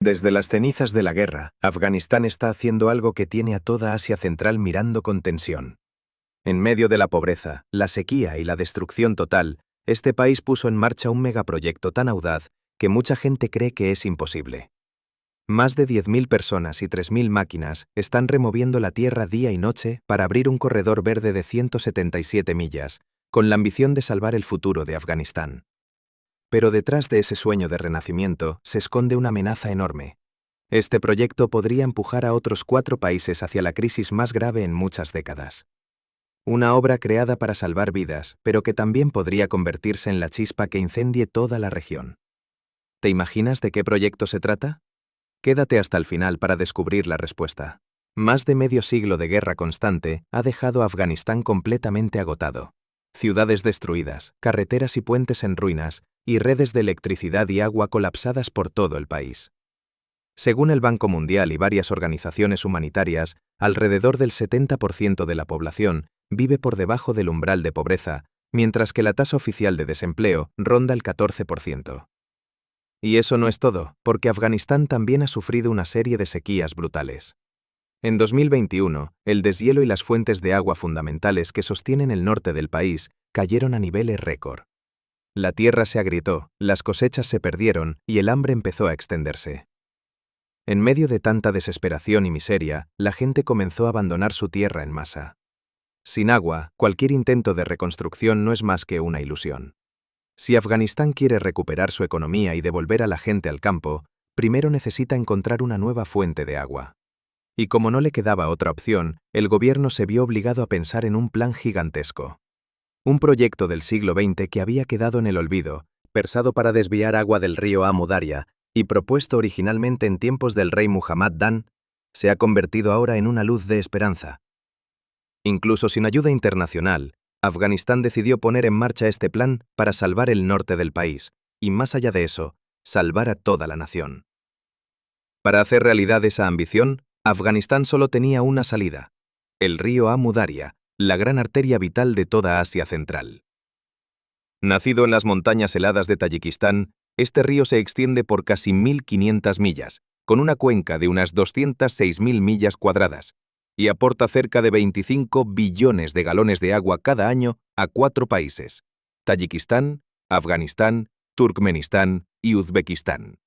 Desde las cenizas de la guerra, Afganistán está haciendo algo que tiene a toda Asia Central mirando con tensión. En medio de la pobreza, la sequía y la destrucción total, este país puso en marcha un megaproyecto tan audaz que mucha gente cree que es imposible. Más de 10.000 personas y 3.000 máquinas están removiendo la tierra día y noche para abrir un corredor verde de 177 millas, con la ambición de salvar el futuro de Afganistán. Pero detrás de ese sueño de renacimiento se esconde una amenaza enorme. Este proyecto podría empujar a otros 4 países hacia la crisis más grave en muchas décadas. Una obra creada para salvar vidas, pero que también podría convertirse en la chispa que incendie toda la región. ¿Te imaginas de qué proyecto se trata? Quédate hasta el final para descubrir la respuesta. Más de medio siglo de guerra constante ha dejado a Afganistán completamente agotado. Ciudades destruidas, carreteras y puentes en ruinas, y redes de electricidad y agua colapsadas por todo el país. Según el Banco Mundial y varias organizaciones humanitarias, alrededor del 70% de la población vive por debajo del umbral de pobreza, mientras que la tasa oficial de desempleo ronda el 14%. Y eso no es todo, porque Afganistán también ha sufrido una serie de sequías brutales. En 2021, el deshielo y las fuentes de agua fundamentales que sostienen el norte del país cayeron a niveles récord. La tierra se agrietó, las cosechas se perdieron y el hambre empezó a extenderse. En medio de tanta desesperación y miseria, la gente comenzó a abandonar su tierra en masa. Sin agua, cualquier intento de reconstrucción no es más que una ilusión. Si Afganistán quiere recuperar su economía y devolver a la gente al campo, primero necesita encontrar una nueva fuente de agua. Y como no le quedaba otra opción, el gobierno se vio obligado a pensar en un plan gigantesco. Un proyecto del siglo XX que había quedado en el olvido, pensado para desviar agua del río Amu Daria y propuesto originalmente en tiempos del rey Muhammad Dan, se ha convertido ahora en una luz de esperanza. Incluso sin ayuda internacional, Afganistán decidió poner en marcha este plan para salvar el norte del país, y más allá de eso, salvar a toda la nación. Para hacer realidad esa ambición, Afganistán solo tenía una salida: el río Amu Daria, la gran arteria vital de toda Asia Central. Nacido en las montañas heladas de Tayikistán, este río se extiende por casi 1.500 millas, con una cuenca de unas 206.000 millas cuadradas, y aporta cerca de 25 billones de galones de agua cada año a 4 países: Tayikistán, Afganistán, Turkmenistán y Uzbekistán.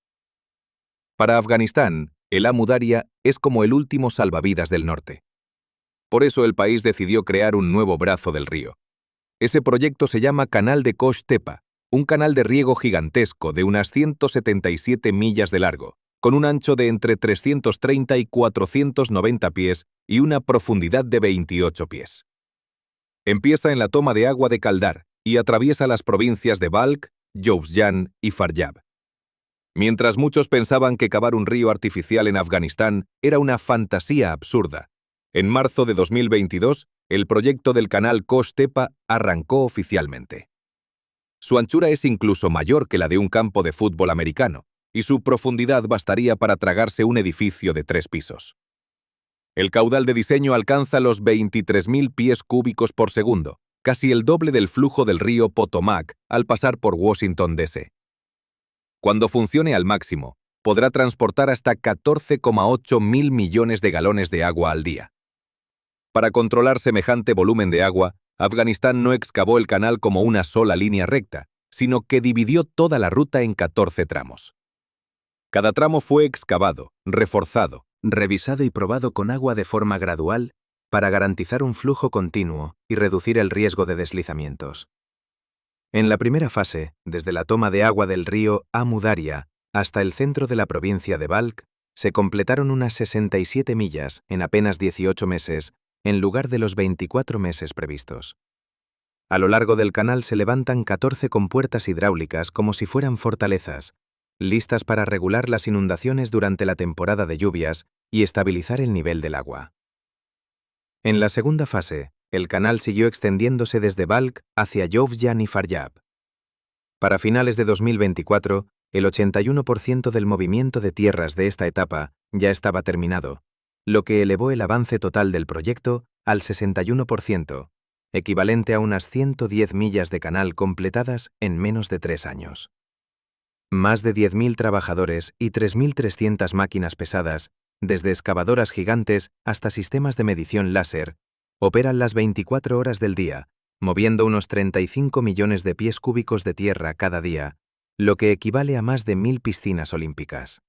Para Afganistán, el Amu Daria es como el último salvavidas del norte. Por eso el país decidió crear un nuevo brazo del río. Ese proyecto se llama Canal de Kosh Tepa, un canal de riego gigantesco de unas 177 millas de largo, con un ancho de entre 330 y 490 pies y una profundidad de 28 pies. Empieza en la toma de agua de Kaldar y atraviesa las provincias de Balkh, Jowzjan y Faryab. Mientras muchos pensaban que cavar un río artificial en Afganistán era una fantasía absurda, en marzo de 2022, el proyecto del canal Kosh Tepa arrancó oficialmente. Su anchura es incluso mayor que la de un campo de fútbol americano, y su profundidad bastaría para tragarse un edificio de 3 pisos. El caudal de diseño alcanza los 23.000 pies cúbicos por segundo, casi el doble del flujo del río Potomac al pasar por Washington, D.C. Cuando funcione al máximo, podrá transportar hasta 14,8 mil millones de galones de agua al día. Para controlar semejante volumen de agua, Afganistán no excavó el canal como una sola línea recta, sino que dividió toda la ruta en 14 tramos. Cada tramo fue excavado, reforzado, revisado y probado con agua de forma gradual para garantizar un flujo continuo y reducir el riesgo de deslizamientos. En la primera fase, desde la toma de agua del río Amu Daria hasta el centro de la provincia de Balkh, se completaron unas 67 millas en apenas 18 meses, en lugar de los 24 meses previstos. A lo largo del canal se levantan 14 compuertas hidráulicas como si fueran fortalezas, listas para regular las inundaciones durante la temporada de lluvias y estabilizar el nivel del agua. En la segunda fase, el canal siguió extendiéndose desde Balkh hacia Jowzjan y Faryab. Para finales de 2024, el 81% del movimiento de tierras de esta etapa ya estaba terminado, lo que elevó el avance total del proyecto al 61%, equivalente a unas 110 millas de canal completadas en menos de 3 años. Más de 10.000 trabajadores y 3.300 máquinas pesadas, desde excavadoras gigantes hasta sistemas de medición láser, operan las 24 horas del día, moviendo unos 35 millones de pies cúbicos de tierra cada día, lo que equivale a más de 1.000 piscinas olímpicas.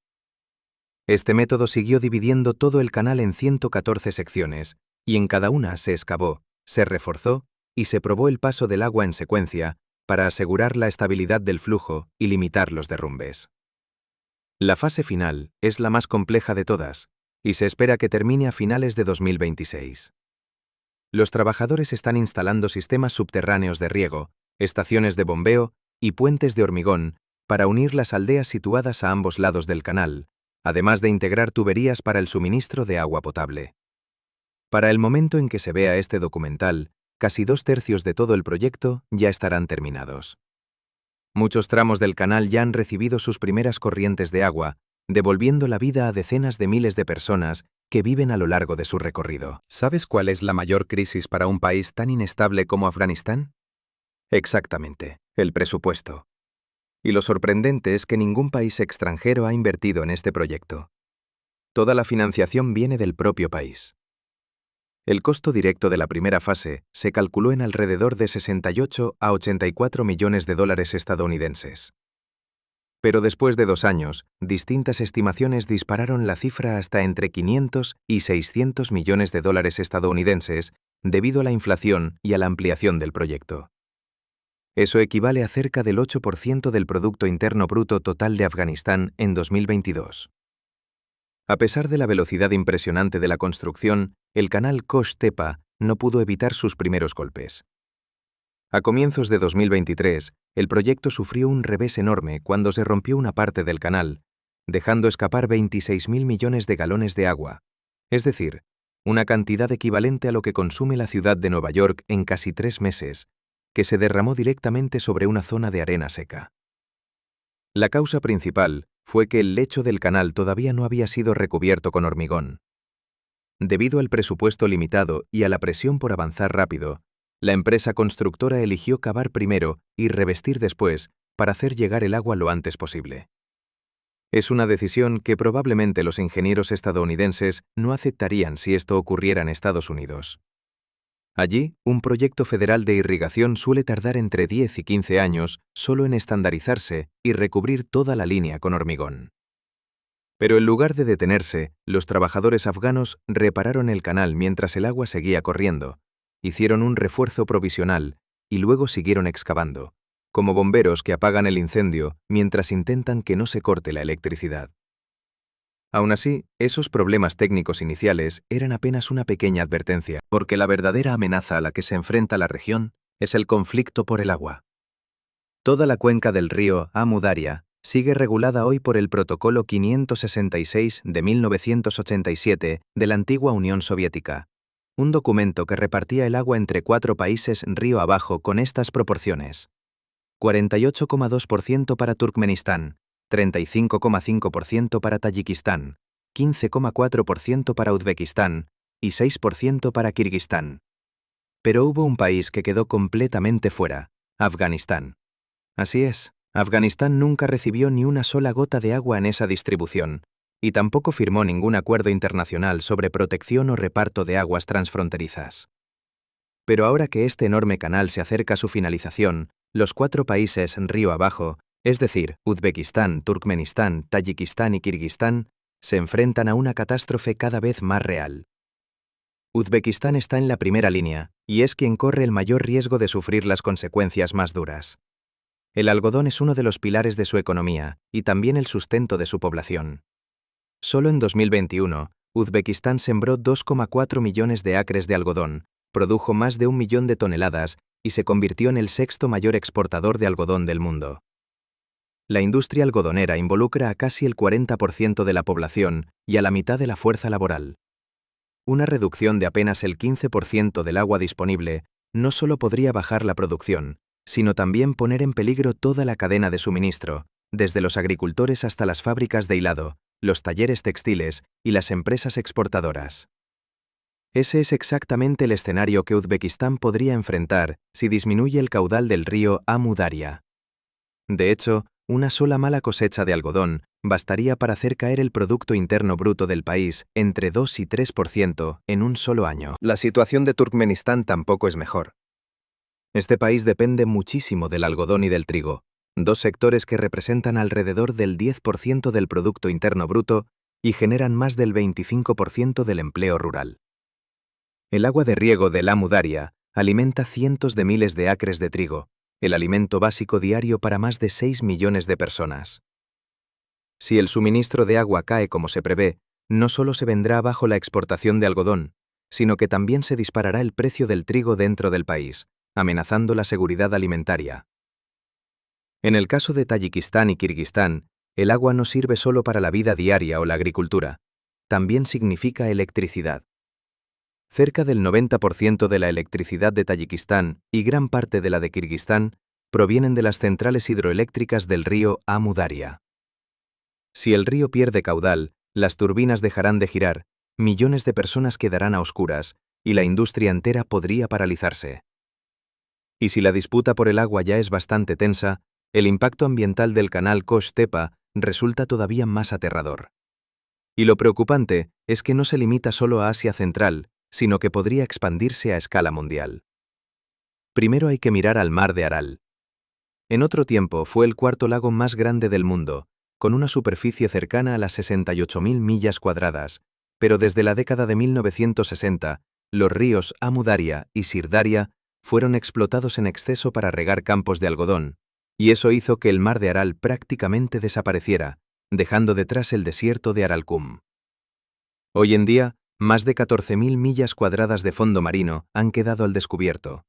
Este método siguió dividiendo todo el canal en 114 secciones, y en cada una se excavó, se reforzó y se probó el paso del agua en secuencia para asegurar la estabilidad del flujo y limitar los derrumbes. La fase final es la más compleja de todas, y se espera que termine a finales de 2026. Los trabajadores están instalando sistemas subterráneos de riego, estaciones de bombeo y puentes de hormigón para unir las aldeas situadas a ambos lados del canal, además de integrar tuberías para el suministro de agua potable. Para el momento en que se vea este documental, casi 2/3 de todo el proyecto ya estarán terminados. Muchos tramos del canal ya han recibido sus primeras corrientes de agua, devolviendo la vida a decenas de miles de personas que viven a lo largo de su recorrido. ¿Sabes cuál es la mayor crisis para un país tan inestable como Afganistán? Exactamente, el presupuesto. Y lo sorprendente es que ningún país extranjero ha invertido en este proyecto. Toda la financiación viene del propio país. El costo directo de la primera fase se calculó en alrededor de 68 a 84 millones de dólares estadounidenses. Pero después de 2 años, distintas estimaciones dispararon la cifra hasta entre 500 y 600 millones de dólares estadounidenses debido a la inflación y a la ampliación del proyecto. Eso equivale a cerca del 8% del Producto Interno Bruto total de Afganistán en 2022. A pesar de la velocidad impresionante de la construcción, el canal Kosh-Tepa no pudo evitar sus primeros golpes. A comienzos de 2023, el proyecto sufrió un revés enorme cuando se rompió una parte del canal, dejando escapar 26.000 millones de galones de agua, es decir, una cantidad equivalente a lo que consume la ciudad de Nueva York en casi 3 meses, que se derramó directamente sobre una zona de arena seca. La causa principal fue que el lecho del canal todavía no había sido recubierto con hormigón. Debido al presupuesto limitado y a la presión por avanzar rápido, la empresa constructora eligió cavar primero y revestir después para hacer llegar el agua lo antes posible. Es una decisión que probablemente los ingenieros estadounidenses no aceptarían si esto ocurriera en Estados Unidos. Allí, un proyecto federal de irrigación suele tardar entre 10 y 15 años solo en estandarizarse y recubrir toda la línea con hormigón. Pero en lugar de detenerse, los trabajadores afganos repararon el canal mientras el agua seguía corriendo, hicieron un refuerzo provisional y luego siguieron excavando, como bomberos que apagan el incendio mientras intentan que no se corte la electricidad. Aún así, esos problemas técnicos iniciales eran apenas una pequeña advertencia, porque la verdadera amenaza a la que se enfrenta la región es el conflicto por el agua. Toda la cuenca del río Amu Daria sigue regulada hoy por el Protocolo 566 de 1987 de la antigua Unión Soviética, un documento que repartía el agua entre 4 países río abajo con estas proporciones: 48,2% para Turkmenistán, 35,5% para Tayikistán, 15,4% para Uzbekistán y 6% para Kirguistán. Pero hubo un país que quedó completamente fuera: Afganistán. Así es, Afganistán nunca recibió ni una sola gota de agua en esa distribución, y tampoco firmó ningún acuerdo internacional sobre protección o reparto de aguas transfronterizas. Pero ahora que este enorme canal se acerca a su finalización, los 4 países río abajo, es decir, Uzbekistán, Turkmenistán, Tayikistán y Kirguistán, se enfrentan a una catástrofe cada vez más real. Uzbekistán está en la primera línea, y es quien corre el mayor riesgo de sufrir las consecuencias más duras. El algodón es uno de los pilares de su economía, y también el sustento de su población. Solo en 2021, Uzbekistán sembró 2,4 millones de acres de algodón, produjo más de 1 millón de toneladas y se convirtió en el 6º mayor exportador de algodón del mundo. La industria algodonera involucra a casi el 40% de la población y a la mitad de la fuerza laboral. Una reducción de apenas el 15% del agua disponible no solo podría bajar la producción, sino también poner en peligro toda la cadena de suministro, desde los agricultores hasta las fábricas de hilado, los talleres textiles y las empresas exportadoras. Ese es exactamente el escenario que Uzbekistán podría enfrentar si disminuye el caudal del río Amu Daria. De hecho, Una sola mala cosecha de algodón bastaría para hacer caer el Producto Interno Bruto del país entre 2 y 3% en un solo año. La situación de Turkmenistán tampoco es mejor. Este país depende muchísimo del algodón y del trigo, dos sectores que representan alrededor del 10% del Producto Interno Bruto y generan más del 25% del empleo rural. El agua de riego del Amu Daria alimenta cientos de miles de acres de trigo, el alimento básico diario para más de 6 millones de personas. Si el suministro de agua cae como se prevé, no solo se vendrá abajo la exportación de algodón, sino que también se disparará el precio del trigo dentro del país, amenazando la seguridad alimentaria. En el caso de Tayikistán y Kirguistán, el agua no sirve solo para la vida diaria o la agricultura, también significa electricidad. Cerca del 90% de la electricidad de Tayikistán y gran parte de la de Kirguistán provienen de las centrales hidroeléctricas del río Amu Daria. Si el río pierde caudal, las turbinas dejarán de girar, millones de personas quedarán a oscuras y la industria entera podría paralizarse. Y si la disputa por el agua ya es bastante tensa, el impacto ambiental del canal Kosh-Tepa resulta todavía más aterrador. Y lo preocupante es que no se limita solo a Asia Central, sino que podría expandirse a escala mundial. Primero hay que mirar al mar de Aral. En otro tiempo fue el cuarto lago más grande del mundo, con una superficie cercana a las 68.000 millas cuadradas, pero desde la década de 1960, los ríos Amu Daria y Sir Daria fueron explotados en exceso para regar campos de algodón, y eso hizo que el mar de Aral prácticamente desapareciera, dejando detrás el desierto de Aralkum. Hoy en día, más de 14.000 millas cuadradas de fondo marino han quedado al descubierto.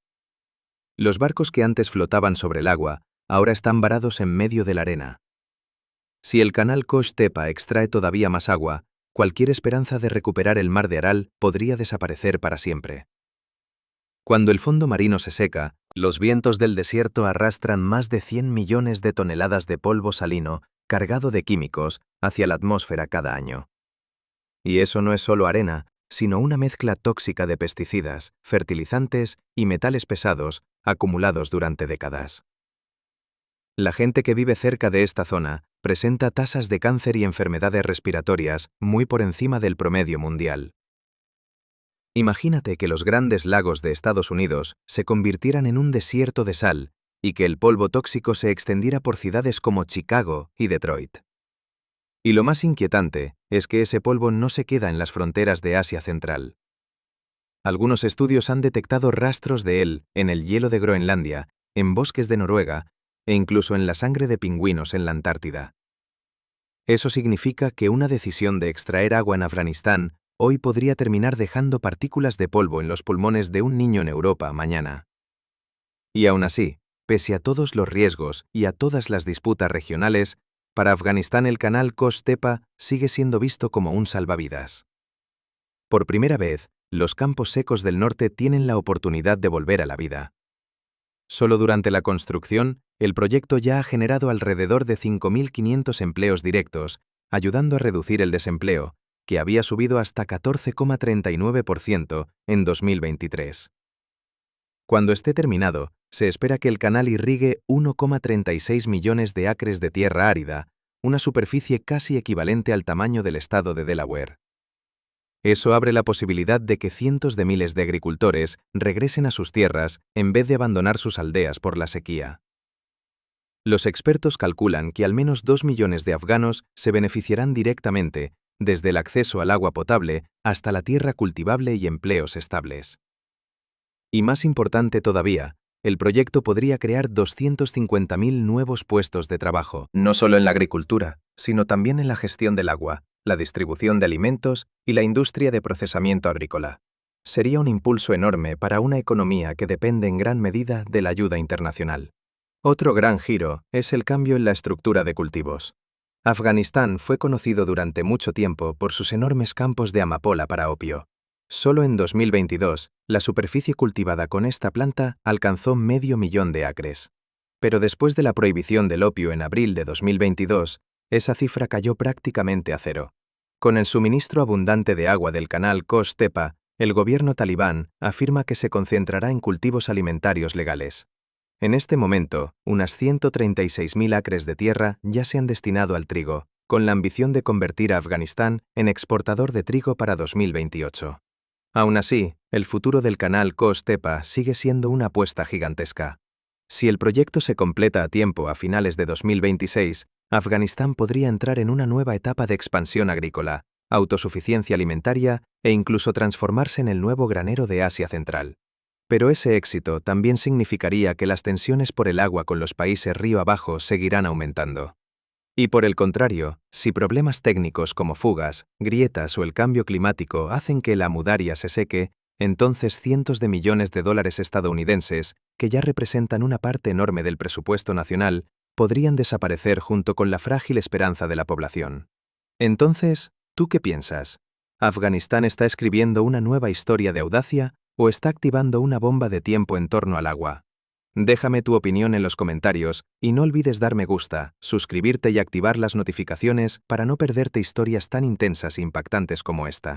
Los barcos que antes flotaban sobre el agua ahora están varados en medio de la arena. Si el canal Kosh-Tepa extrae todavía más agua, cualquier esperanza de recuperar el mar de Aral podría desaparecer para siempre. Cuando el fondo marino se seca, los vientos del desierto arrastran más de 100 millones de toneladas de polvo salino cargado de químicos hacia la atmósfera cada año. Y eso no es solo arena, sino una mezcla tóxica de pesticidas, fertilizantes y metales pesados acumulados durante décadas. La gente que vive cerca de esta zona presenta tasas de cáncer y enfermedades respiratorias muy por encima del promedio mundial. Imagínate que los grandes lagos de Estados Unidos se convirtieran en un desierto de sal y que el polvo tóxico se extendiera por ciudades como Chicago y Detroit. Y lo más inquietante es que ese polvo no se queda en las fronteras de Asia Central. Algunos estudios han detectado rastros de él en el hielo de Groenlandia, en bosques de Noruega e incluso en la sangre de pingüinos en la Antártida. Eso significa que una decisión de extraer agua en Afganistán hoy podría terminar dejando partículas de polvo en los pulmones de un niño en Europa mañana. Y aún así, pese a todos los riesgos y a todas las disputas regionales, para Afganistán el canal Kosh-Tepa sigue siendo visto como un salvavidas. Por primera vez, los campos secos del norte tienen la oportunidad de volver a la vida. Solo durante la construcción, el proyecto ya ha generado alrededor de 5.500 empleos directos, ayudando a reducir el desempleo, que había subido hasta 14,39% en 2023. Cuando esté terminado, se espera que el canal irrigue 1,36 millones de acres de tierra árida, una superficie casi equivalente al tamaño del estado de Delaware. Eso abre la posibilidad de que cientos de miles de agricultores regresen a sus tierras en vez de abandonar sus aldeas por la sequía. Los expertos calculan que al menos 2 millones de afganos se beneficiarán directamente, desde el acceso al agua potable hasta la tierra cultivable y empleos estables. Y más importante todavía, el proyecto podría crear 250.000 nuevos puestos de trabajo, no solo en la agricultura, sino también en la gestión del agua, la distribución de alimentos y la industria de procesamiento agrícola. Sería un impulso enorme para una economía que depende en gran medida de la ayuda internacional. Otro gran giro es el cambio en la estructura de cultivos. Afganistán fue conocido durante mucho tiempo por sus enormes campos de amapola para opio. Solo en 2022, la superficie cultivada con esta planta alcanzó 500.000 de acres. Pero después de la prohibición del opio en abril de 2022, esa cifra cayó prácticamente a cero. Con el suministro abundante de agua del canal Kosh-Tepa, el gobierno talibán afirma que se concentrará en cultivos alimentarios legales. En este momento, unas 136.000 acres de tierra ya se han destinado al trigo, con la ambición de convertir a Afganistán en exportador de trigo para 2028. Aún así, el futuro del canal Koch-Tepa sigue siendo una apuesta gigantesca. Si el proyecto se completa a tiempo a finales de 2026, Afganistán podría entrar en una nueva etapa de expansión agrícola, autosuficiencia alimentaria e incluso transformarse en el nuevo granero de Asia Central. Pero ese éxito también significaría que las tensiones por el agua con los países río abajo seguirán aumentando. Y por el contrario, si problemas técnicos como fugas, grietas o el cambio climático hacen que la Amudarya se seque, entonces cientos de millones de dólares estadounidenses, que ya representan una parte enorme del presupuesto nacional, podrían desaparecer junto con la frágil esperanza de la población. Entonces, ¿tú qué piensas? ¿Afganistán está escribiendo una nueva historia de audacia o está activando una bomba de tiempo en torno al agua? Déjame tu opinión en los comentarios y no olvides dar me gusta, suscribirte y activar las notificaciones para no perderte historias tan intensas e impactantes como esta.